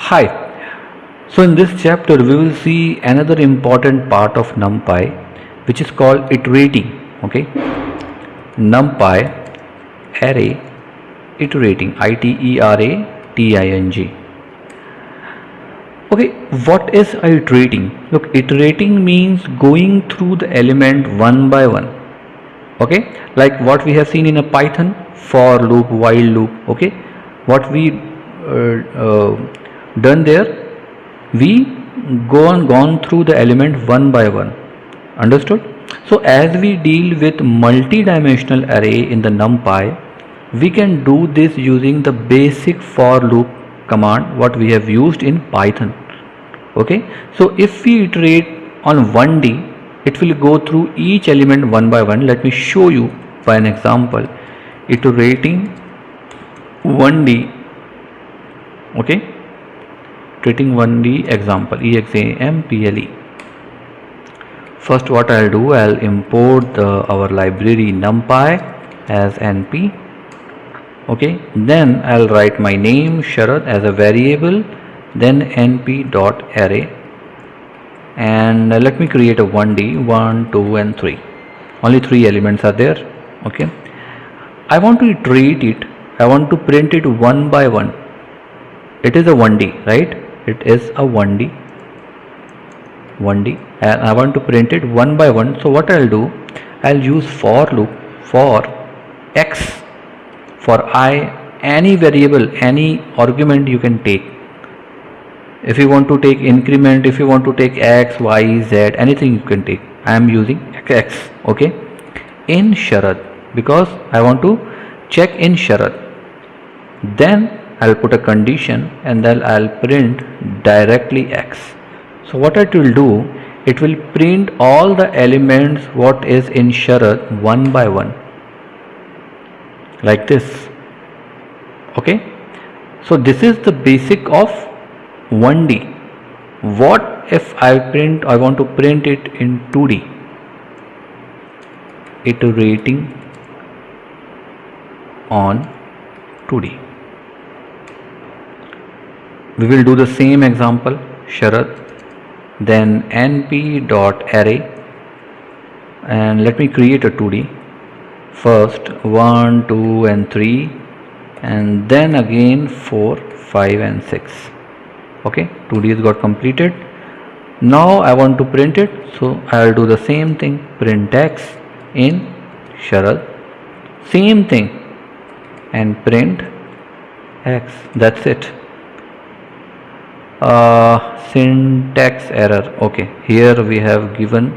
Hi. So in this chapter we will see another important part of NumPy, which is called iterating. Okay, NumPy array iterating, iterating. Okay, what is iterating? Look, iterating means going through the element one by one. Okay, like what we have seen in a Python for loop, while loop. Okay, what we done there, we gone through the element one by one. Understood? So as we deal with multi-dimensional array in the NumPy, we can do this using the basic for loop command what we have used in Python. Okay, so if we iterate on 1D, it will go through each element one by one. Let me show you by an example. Iterating 1D. Okay, iterating 1D example, example. First what I'll do, I'll import our library NumPy as np. Okay, then I'll write my name Sharad as a variable, then np.array, and let me create a 1D, 1, 2 and 3. Only 3 elements are there. Okay, I want to iterate it. I want to print it one by one. It is a 1D, right? It is a 1D, and I want to print it one by one. So what I'll do, I'll use for loop for x, for I, any variable, any argument you can take. If you want to take increment, if you want to take x, y, z, anything you can take. I am using x. Okay, in Sharad, because I want to check in Sharad. Then I'll put a condition and then I'll print directly x. So what it will do, it will print all the elements what is in Sharad one by one, like this. Okay, so this is the basic of 1D. What if I want to print it in 2D? Iterating on 2D. We will do the same example, Sharad, then np.array, and let me create a 2D. First 1, 2 and 3, and then again 4, 5 and 6. Okay, 2D is got completed. Now I want to print it, so I will do the same thing, print x in Sharad, same thing, and print x. That's it. Syntax error. Okay, here we have given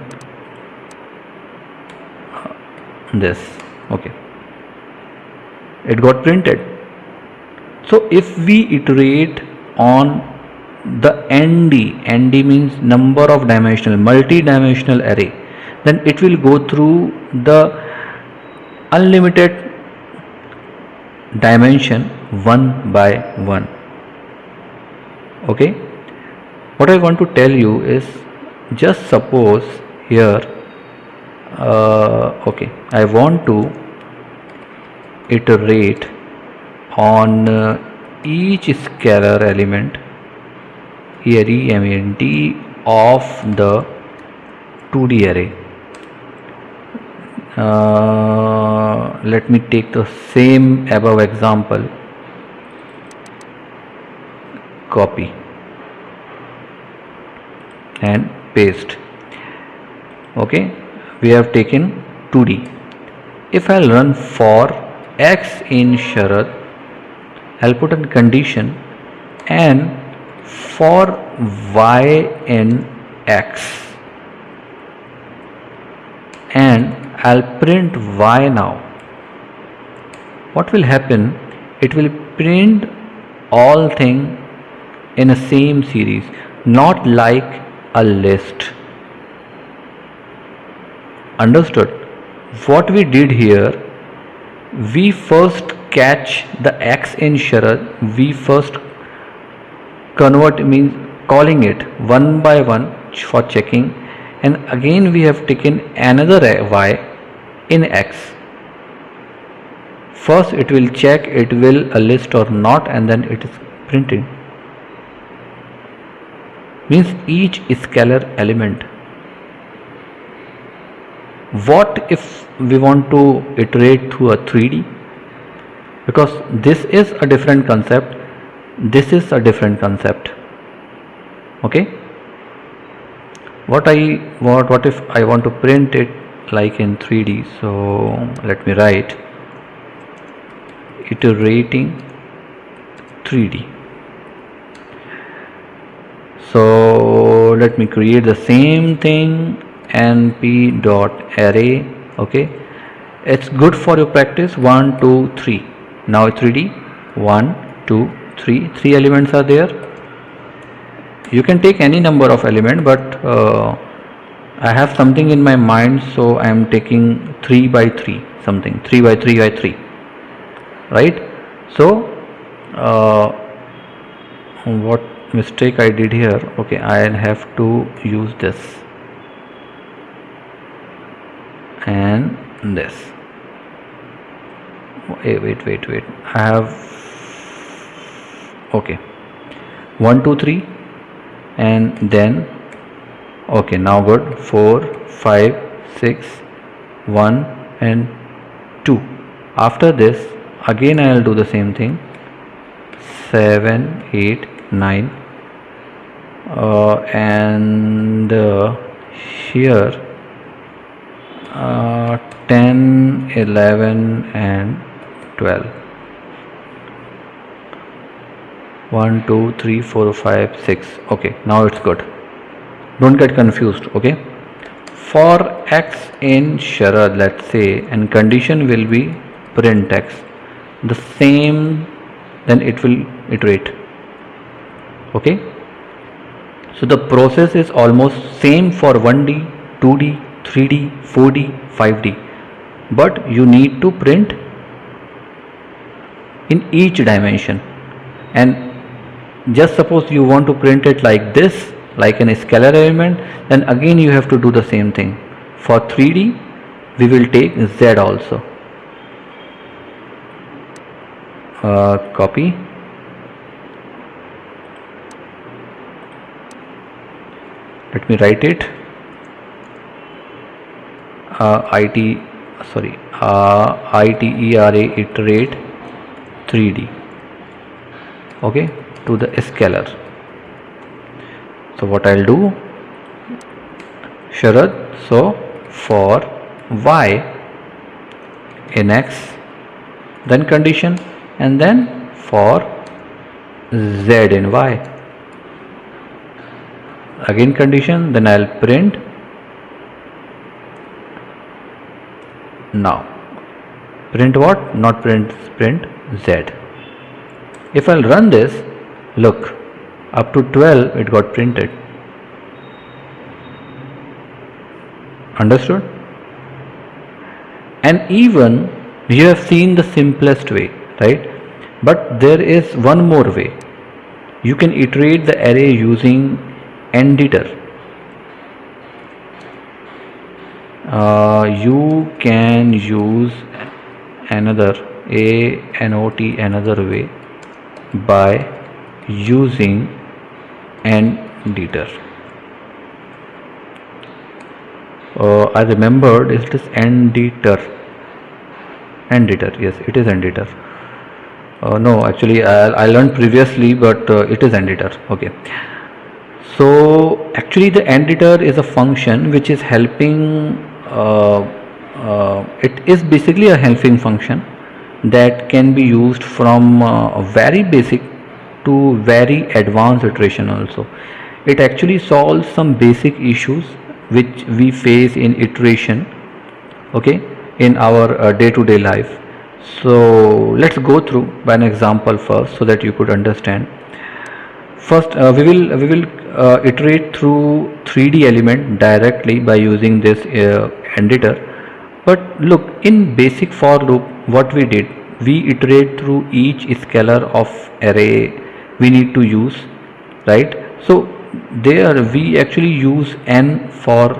this. Okay, it got printed. So if we iterate on the ND means number of dimensional, multi-dimensional array, then it will go through the unlimited dimension one by one. Okay, what I want to tell you is, just suppose here okay, I want to iterate on each scalar element here element of the 2D array. Let me take the same above example, copy and paste. Okay, we have taken 2D. If I'll run for x in Sharad, I'll put a condition, and for y in x, and I'll print y now. What will happen? It will print all things in a same series, not like a list. Understood? What we did here, we first catch the x in Sharad, we first convert, means calling it one by one for checking, and again we have taken another y in x. First it will check it will a list or not, and then it is printing. means each scalar element. What if we want to iterate through a 3D? Because this is a different concept, this is a different concept. Okay, what if I want to print it like in 3D? So let me write iterating 3D. So let me create the same thing, np.array. okay, it's good for your practice. 1 2 3. Now 3D. 1 2 3, 3 elements are there. You can take any number of element, but I have something in my mind, so I am taking 3 by 3 something, 3 by 3 by 3, right? So what mistake I did here? Okay, I have to use this and this. Wait, I have, okay, 1 2 3 and then, okay, now good, 4 5 6 1 and 2. After this again I will do the same thing, 7 8 9 and here 10 11 and 12. 1 2 3 4 5 6. okay, now it's good, don't get confused. Okay, for x in Sharad, let's say, and condition will be print x, the same, then it will iterate. Okay, so the process is almost same for 1D 2D 3D 4D 5D, but you need to print in each dimension. And just suppose you want to print it like this, like an scalar element, then again you have to do the same thing. For 3D we will take Z also. Copy, let me write it, ITERA iterate 3D, okay, to the scalar. So what I'll do, Sharad, so for y in x, then condition, and then for z in y, again condition, then I'll print. Now print what? Not print z. If I'll run this, look, up to 12 it got printed. Understood? And even you have seen the simplest way, right? But there is one more way. You can iterate the array using nditer. You can use another another way by using nditer. I remembered, is this nditer? Yes, it is nditer. No, actually I learned previously, but it is nditer. Okay, so actually the nditer is a function which is helping, it is basically a helping function that can be used from very basic to very advanced iteration also. It actually solves some basic issues which we face in iteration, okay, in our day-to-day life. So let's go through by an example first, so that you could understand. First we will iterate through 3D element directly by using this nditer. But look, in basic for loop, what we did, we iterate through each scalar of array we need to use, right? So there we actually use n for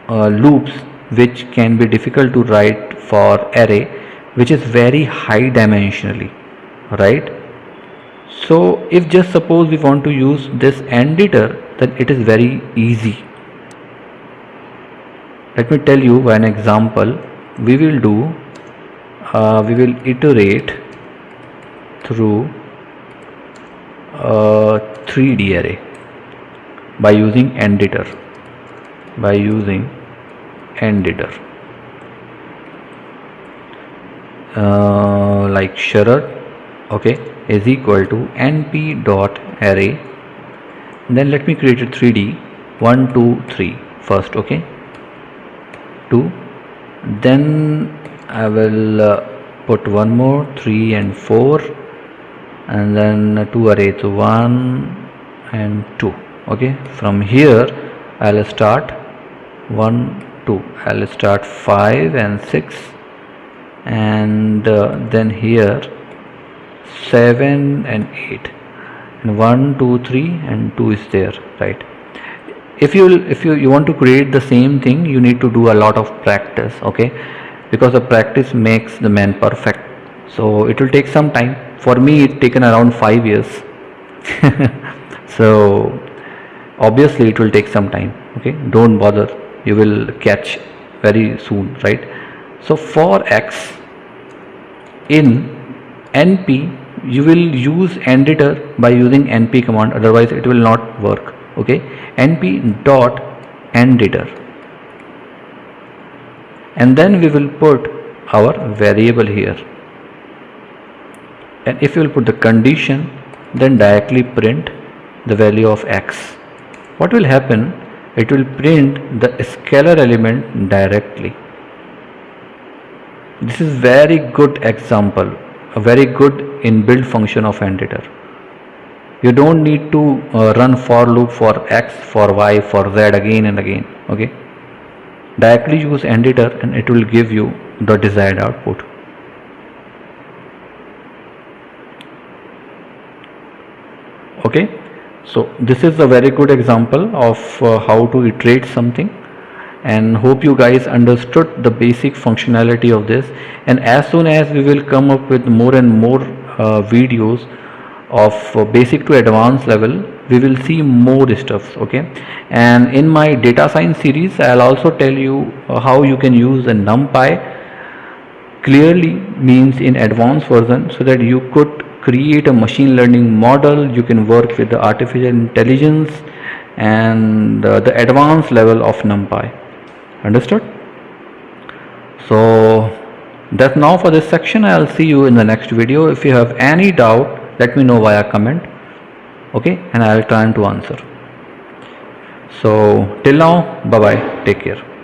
loops, which can be difficult to write for array which is very high dimensionally, right? So if just suppose we want to use this nditer, then it is very easy. Let me tell you one example. We will iterate through a 3D array by using nditer. Like shared, okay, is equal to np dot array. Then let me create a 3D 1 2 3 first, okay, 2. Then I will put one more 3 and 4, and then 2 arrays 1 and 2. Okay, from here I'll start 1 2, I'll start 5 and 6, and then here 7 and 8, and 1 2 3 and 2 is there, right? If you want to create the same thing, you need to do a lot of practice, okay, because the practice makes the man perfect. So it will take some time. For me it taken around 5 years. So obviously it will take some time, okay, don't bother, you will catch very soon, right? So for x in np, you will use nditer by using np command, otherwise it will not work, okay. np dot nditer, and then we will put our variable here, and if you will put the condition, then directly print the value of x. What will happen? It will print the scalar element directly. This is very good example, a very good inbuilt function of nditer. You don't need to run for loop for x, for y, for z again and again, okay. Directly use nditer and it will give you the desired output. Okay, so this is a very good example of how to iterate something, and hope you guys understood the basic functionality of this. And as soon as we will come up with more and more videos of basic to advanced level, we will see more stuff, okay. And in my data science series, I'll also tell you how you can use a NumPy clearly, means in advanced version, so that you could create a machine learning model, you can work with the artificial intelligence and the advanced level of NumPy. Understood? So that's now for this section. I'll see you in the next video. If you have any doubt, let me know via comment, okay, and I'll try to answer. So till now, bye bye, take care.